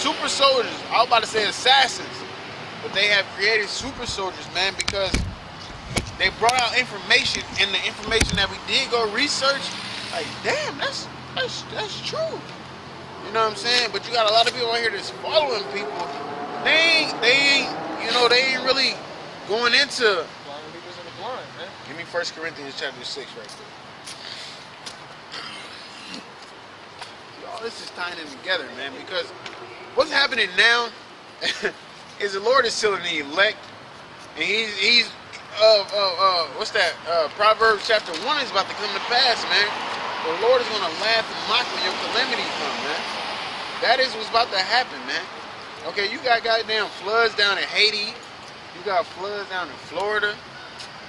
super soldiers. I was about to say assassins, but they have created super soldiers, man, because they brought out information, and the information that we did go research, like, damn, that's true. You know what I'm saying? But you got a lot of people out here that's following people. They ain't, you know, they ain't really going into. Give me 1 Corinthians chapter 6 right there. All this is tying in together, man, because what's happening now is the Lord is sealing the elect, and he's what's that? Proverbs chapter 1 is about to come to pass, man. The Lord is gonna laugh and mock when your calamity come, man. That is what's about to happen, man. Okay, you got goddamn floods down in Haiti. You got floods down in Florida.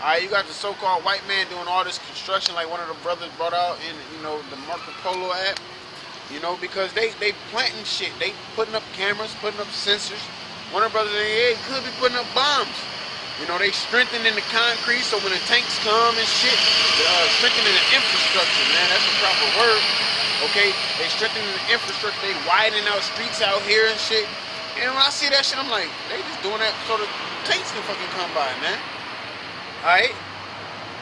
Alright, you got the so-called white man doing all this construction, like one of the brothers brought out in, you know, the Marco Polo app. You know, because they planting shit. They putting up cameras, putting up sensors. One of the brothers said, yeah, could be putting up bombs. You know, they strengthening the concrete so when the tanks come and shit, strengthening the infrastructure, man. That's the proper word. Okay, they strengthening the infrastructure. They widening out streets out here and shit. And when I see that shit, I'm like, they just doing that so the tanks can fucking come by, man. Alright?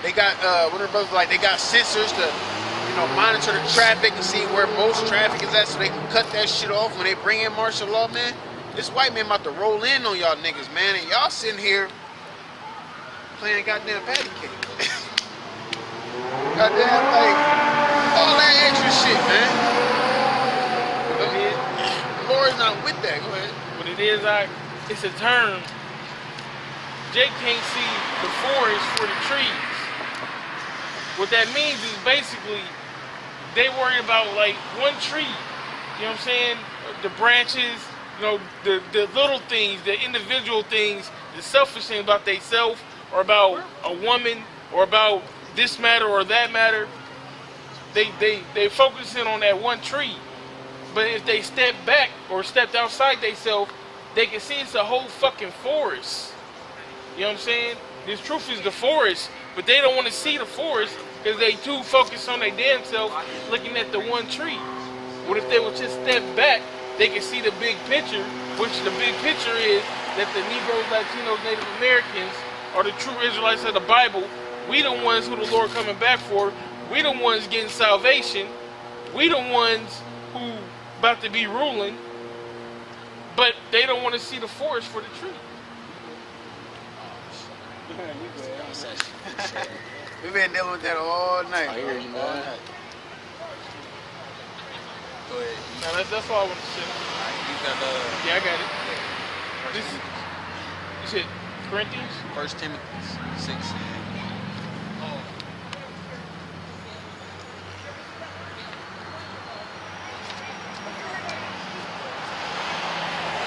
They got, one of the brothers like, they got sensors to, you know, monitor the traffic and see where most traffic is at so they can cut that shit off when they bring in martial law, man. This white man about to roll in on y'all niggas, man, and y'all sitting here playing goddamn patty cake. Goddamn, like, all that extra shit, man. The Lord's not with that. Go ahead. What it is, it's a term. Jake can't see the forest for the trees. What that means is basically they worry about like one tree. You know what I'm saying? The branches, you know, the little things, the individual things, the selfish thing about themselves or about a woman or about this matter or that matter. They focus in on that one tree. But if they step back or stepped outside themselves, they can see it's a whole fucking forest. You know what I'm saying? This truth is the forest, but they don't want to see the forest because they too focused on their damn self looking at the one tree. What if they would just step back, they can see the big picture, which the big picture is that the Negroes, Latinos, Native Americans are the true Israelites of the Bible. We the ones who the Lord coming back for. We the ones getting salvation. We the ones who about to be ruling, but they don't want to see the forest for the tree. We've been dealing with that all night. I hear you, man. All night. Go ahead. Now that's all I want to say. You got Yeah, I got it. This is, you said Corinthians? 1 Timothy 6.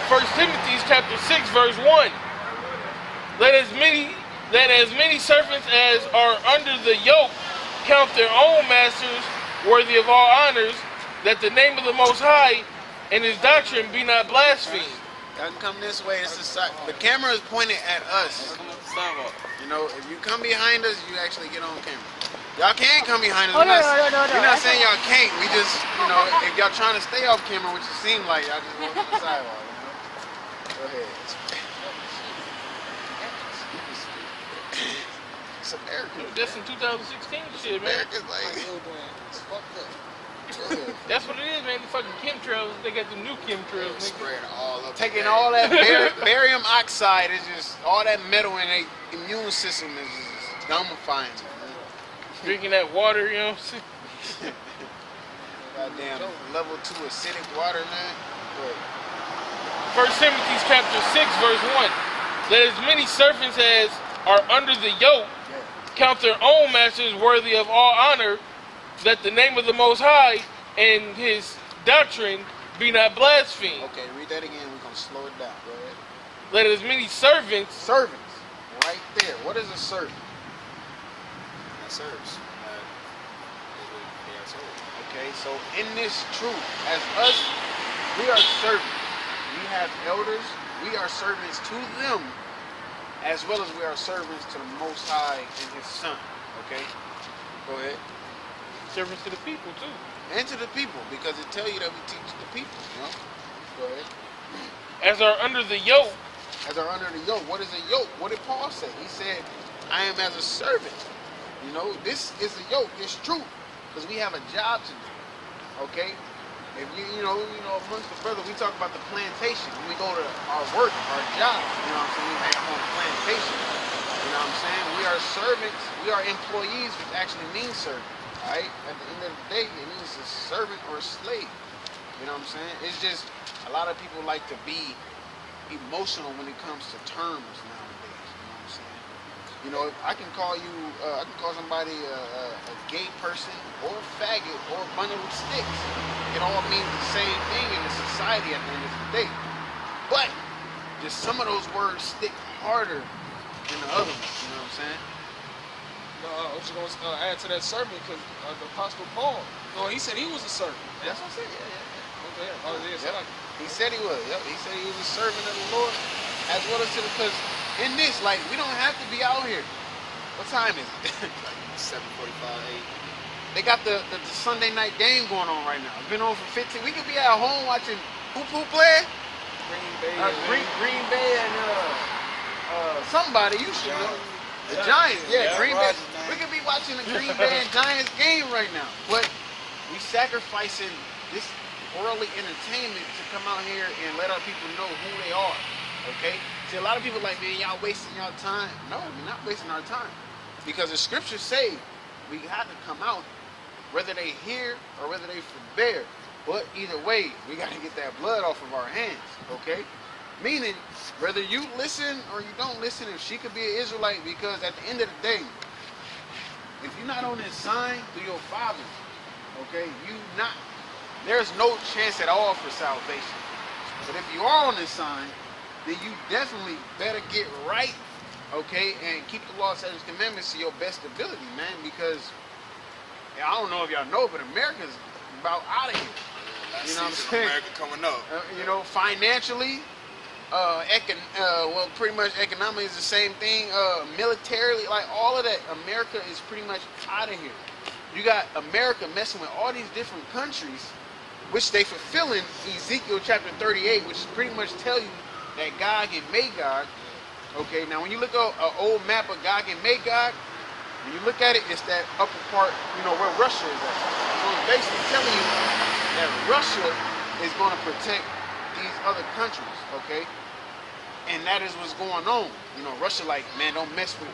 First Timothy chapter 6 verse 1. Let as many servants as are under the yoke count their own masters worthy of all honors, that the name of the Most High and His doctrine be not blasphemed. Y'all can come this way. The camera is pointed at us. You know, if you come behind us, you actually get on camera. Y'all can come behind us. Oh, no. We're not saying y'all can't. We just, you know, if y'all trying to stay off camera, which it seems like, y'all just go to the sidewalk. Go ahead. It's American. That's some 2016 shit, man. America's like, it's fucked up. That's what it is, man. The fucking chemtrails, they got the new chemtrails, nigga. Spraying all up. Taking all that barium oxide is just, all that metal in their immune system is just dumbifying them, man. Drinking that water, you know what I'm saying? Goddamn level 2 acidic water, man. First Timothy chapter 6 verse 1. Let as many servants as are under the yoke count their own masters worthy of all honor, that the name of the Most High and His doctrine be not blasphemed. Okay, read that again. We're going to slow it down. Go ahead. Let as many servants. Servants. Right there. What is a servant? That serves. Okay, so in this truth, as us, we are servants. We have elders. We are servants to them, as well as we are servants to the Most High and His Son. Okay? Go ahead. Servants to the people, too. And to the people, because it tells you that we teach the people, you know? Go ahead. As are under the yoke. As are under the yoke. What is a yoke? What did Paul say? He said, I am as a servant. You know, this is a yoke. It's true. Because we have a job to do. Okay? If you know, amongst the brothers, we talk about the plantation. When we go to our work, our job, you know what I'm saying? We have on the plantation. You know what I'm saying? We are servants. We are employees, which actually means servant. Alright? At the end of the day, it means a servant or a slave. You know what I'm saying? It's just a lot of people like to be emotional when it comes to terms nowadays. You know what I'm saying? You know, I can call you, I can call somebody a gay person or a faggot or a bundle of sticks. It all means the same thing in the society at the end of the day. But just some of those words stick harder than the other ones. You know what I'm saying? I was just going to add to that servant because the Apostle Paul, he said he was a servant. That's what I said. Yeah. Yep. He said he was. Yep. He said he was a servant of the Lord as well as to the, because in this, like, we don't have to be out here. What time is it? Like 7:45, 8. They got the Sunday night game going on right now. It's been on for 15. We could be at home watching who play? Green Bay and somebody you should know. The Giants. Yeah, Green Bay. We could be watching the Green Bay and Giants game right now. But we sacrificing this worldly entertainment to come out here and let our people know who they are. Okay? See, a lot of people like, man, y'all wasting y'all time. No, we're not wasting our time. Because the scriptures say we have to come out, whether they hear or whether they forbear. But either way, we got to get that blood off of our hands. Okay? Meaning, whether you listen or you don't listen, if she could be an Israelite, because at the end of the day, if you're not on this sign through your father, okay, there's no chance at all for salvation. But if you are on this sign, then you definitely better get right, okay, and keep the law, statutes, commandments to your best ability, man, because I don't know if y'all know, but America's about out of here. You know what I'm saying? America coming up. You know, financially, well, pretty much economically is the same thing. Militarily, like all of that, America is pretty much out of here. You got America messing with all these different countries, which they fulfill in Ezekiel chapter 38, which pretty much tell you that Gog and Magog. Okay, now when you look at an old map of Gog and Magog, when you look at it, it's that upper part, you know, where Russia is at. So it's basically telling you that Russia is going to protect these other countries, okay? And that is what's going on. You know, Russia like, man, don't mess with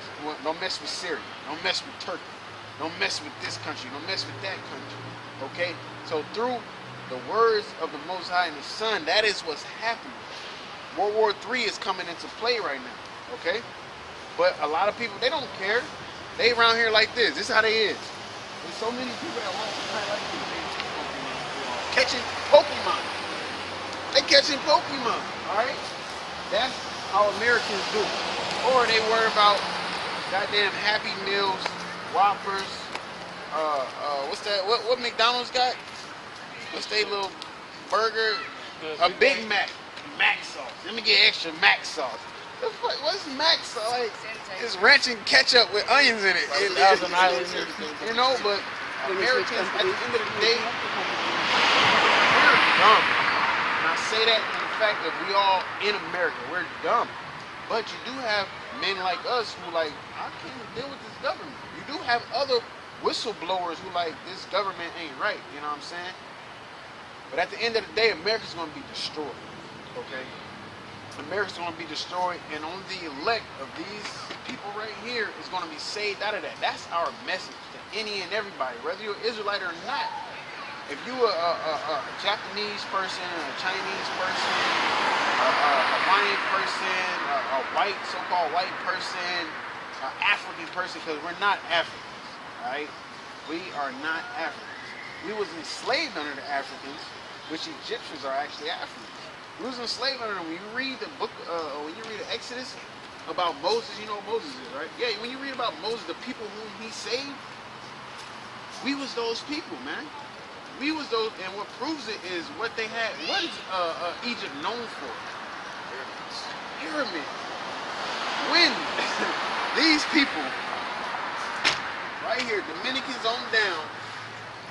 Syria, don't mess with Turkey, don't mess with this country, don't mess with that country, okay? So through the words of the Most High and the Son, that is what's happening. World War III is coming into play right now, okay? But a lot of people, they don't care. They around here like this. This is how they is. There's so many people that want to play like this. Catching Pokemon. They catching Pokemon, all right? That's how Americans do. Or they worry about goddamn Happy Meals, Whoppers, what's that? What McDonald's got? What's their little burger? A Big Mac. Mac sauce. Let me get extra Mac sauce. What's Mac sauce? Like, it's ranch and ketchup with onions in it. You know, but Americans, at the end of the day, we're dumb. And I say that in the fact that we all in America, we're dumb. But you do have men like us who like, I can't deal with this government. You do have other whistleblowers who like, this government ain't right. You know what I'm saying? But at the end of the day, America's going to be destroyed. Okay? America's going to be destroyed, and only the elect of these people right here is going to be saved out of that. That's our message to any and everybody, whether you're an Israelite or not. If you are a Japanese person, a Chinese person, a Hawaiian person, a white, so-called white person, an African person, because we're not Africans, all right? We are not Africans. We was enslaved under the Africans, which Egyptians are actually Africans. We was enslaved under them. When you read the book, when you read the Exodus about Moses, you know what Moses is, right? Yeah, when you read about Moses, the people whom he saved, we was those people, man. We was those, and what proves it is what they had. What is Egypt known for? Pyramids. When these people, right here, Dominicans on down,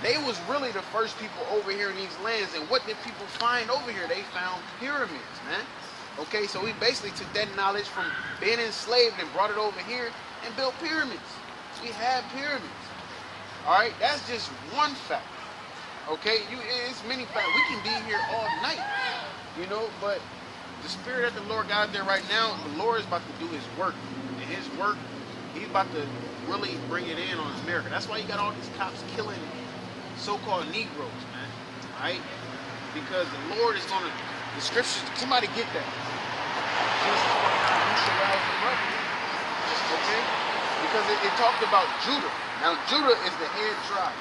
they was really the first people over here in these lands. And what did people find over here? They found pyramids, man. Okay, so we basically took that knowledge from being enslaved and brought it over here and built pyramids. We have pyramids. All right, that's just one fact. Okay, it's many facts. We can be here all night, you know, but the spirit that the Lord got out there right now, the Lord is about to do his work. And his work, he's about to really bring it in on America. That's why you got all these cops killing so-called Negroes, man. All right? Because the Lord is going to, the scriptures, somebody get that. Jesus 29, who shall rouse them up? Okay? Because it talked about Judah. Now, Judah is the head tribe.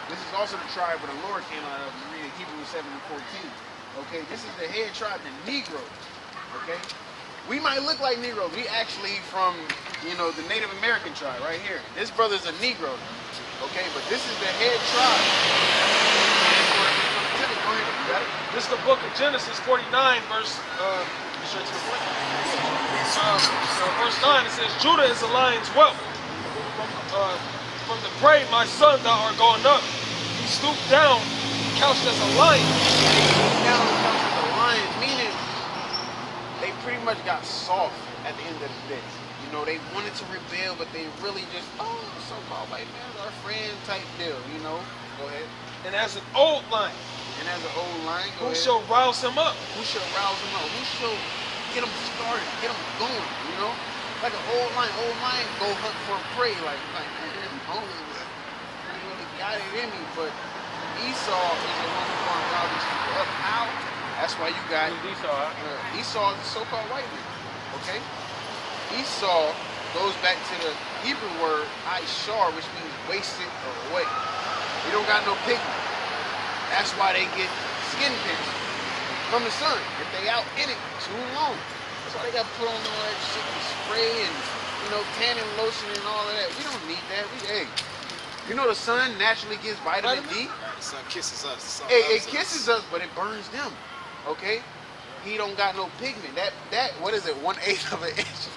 This is also the tribe where the Lord came out of. You read Hebrews 7 and 14. Okay, this is the head tribe, the Negroes. Okay, we might look like Negroes. We actually from, you know, the Native American tribe right here. This brother's a Negro. Okay, but this is the head tribe. Go ahead, you got it? This is the book of Genesis 49, verse verse 9. It says, Judah is a lion's whelp. From the prey, my son, thou art gone up. He stooped down, couched as a lion. Down couched as a lion, meaning they pretty much got soft at the end of the day. You know, they wanted to rebel, but they really just, so-called white man's our friend type deal, you know. Go ahead. And as an old lion. And as an old lion, who shall rouse him up? Who shall rouse him up? Who shall get him started, get him going, you know? Like an old lion go hunt for prey, like man, I really got it in me, but Esau is the one who's going to rouse these people up. How? That's why you got Esau is the so-called white man, okay? Esau goes back to the Hebrew word Ishar, which means wasted or away. He don't got no pigment. That's why they get skin cancer from the sun if they out in it too long. That's why they got to put on all that shit and spray and, you know, tanning lotion and all of that. We don't need that. You know the sun naturally gives vitamin D? The sun kisses us. It kisses us, but it burns them. Okay? He don't got no pigment. That what is it? 1/8 of an inch.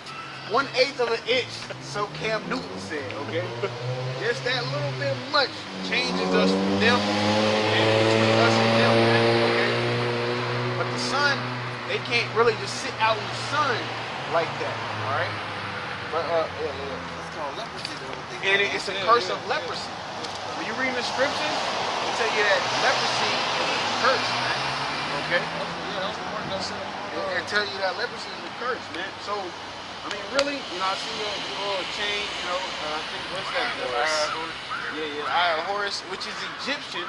1/8 of an inch. So Cam Newton said. Okay? Just that little bit much changes us from them and between us and them. Okay? But the sun, they can't really just sit out in the sun like that. All right? But It's called leprosy. and it's a curse of leprosy. When you read the scriptures, they tell you that leprosy is a curse, man. Okay? Yeah, that's the word that said. They tell you that leprosy is a curse, man. So, I mean, really, you know, I see your little chain, you know, I think, what's that? Eye of Horus, which is Egyptian.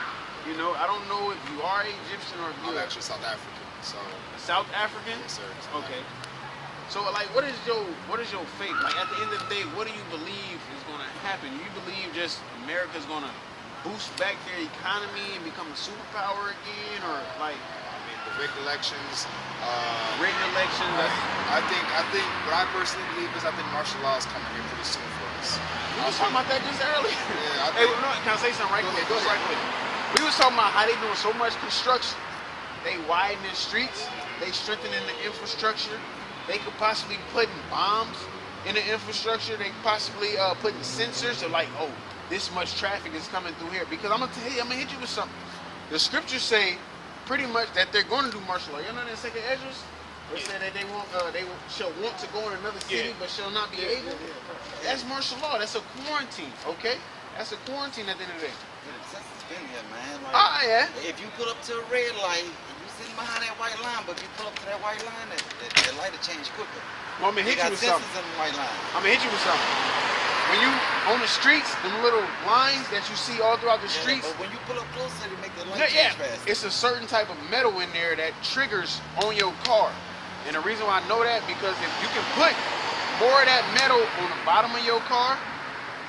You know, I don't know if you are Egyptian or if I'm you're actually South African, so. South African? Yes, sir. Okay. So, like, what is your faith? Like, at the end of the day, what do you believe is going to happen? You believe just America's going to boost back their economy and become a superpower again, or like? I mean, the rigged elections. Rigged elections. I think what I personally believe is I think martial law is coming here pretty soon for us. We was talking about that just earlier. Yeah, Hey, no, can I say something right quick? Go ahead. Right quick. We was talking about how they doing so much construction. They widening streets. They strengthening the infrastructure. They could possibly putting bombs in the infrastructure. They could possibly putting sensors of like, oh, this much traffic is coming through here. Because I'm gonna tell you, I'm gonna hit you with something. The scriptures say pretty much that they're going to do martial law. You know that in Second Ezra? It said that they shall want to go in another city, but shall not be able. That's martial law. That's a quarantine. Okay, that's a quarantine at the end of the day. Since it's been here, man. Like, Yeah. if you pull up to a red light, you sitting behind that white line, but if you pull up to that white line, that light will change quicker. Well, I'm gonna hit you with something. In the white line. I'm gonna hit you with something. When you on the streets, them little lines that you see all throughout the streets. But when you pull up closer, they make the light change fast. It's a certain type of metal in there that triggers on your car. And the reason why I know that, because if you can put more of that metal on the bottom of your car,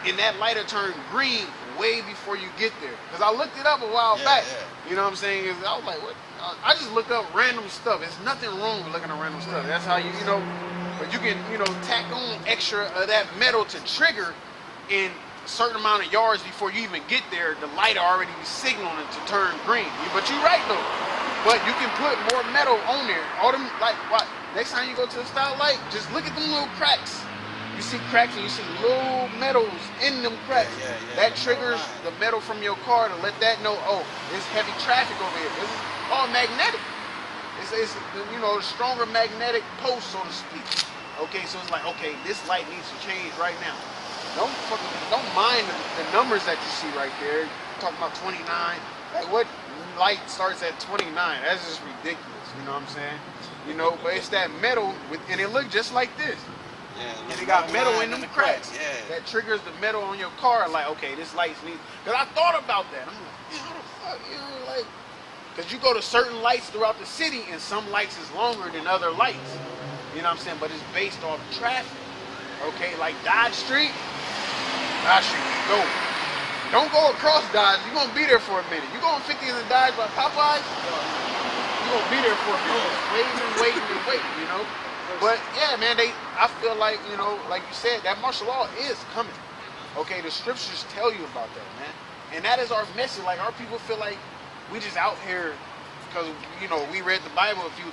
and that light will turn green way before you get there. Because I looked it up a while back. Yeah. You know what I'm saying? I was like, what? I just looked up random stuff. There's nothing wrong with looking at random stuff. That's how you know. But you can, tack on extra of that metal to trigger in a certain amount of yards before you even get there. The light already be signaling it to turn green. But you're right though. But you can put more metal on there. All them, like, what? Next time you go to the stoplight, just look at them little cracks. You see cracks and you see little metals in them cracks. That triggers the metal from your car to let that know, oh, there's heavy traffic over here. This is all magnetic. It's you know, the stronger magnetic post, so to speak. Okay, so it's like, okay, this light needs to change right now. Don't mind the numbers that you see right there. You're talking about 29. Like, what light starts at 29? That's just ridiculous. You know what I'm saying? You know, but it's that metal and it looked just like this. Yeah, And it got metal in them the cracks. Yeah. That triggers the metal on your car. Like, okay, this light needs. Cause I thought about that. I'm like, man, how the fuck, you know, like, cause you go to certain lights throughout the city, and some lights is longer than other lights. You know what I'm saying? But it's based off traffic. Okay, like Dodge Street, go. Don't go across Dodge. You're gonna be there for a minute. You going 50 in the Dodge by Popeyes? You're gonna be there for a minute, waiting, you know. But yeah, man, I feel like, you know, like you said, that martial law is coming. Okay, the scriptures tell you about that, man. And that is our message. Like, our people feel like we just out here because, you know, we read the Bible a few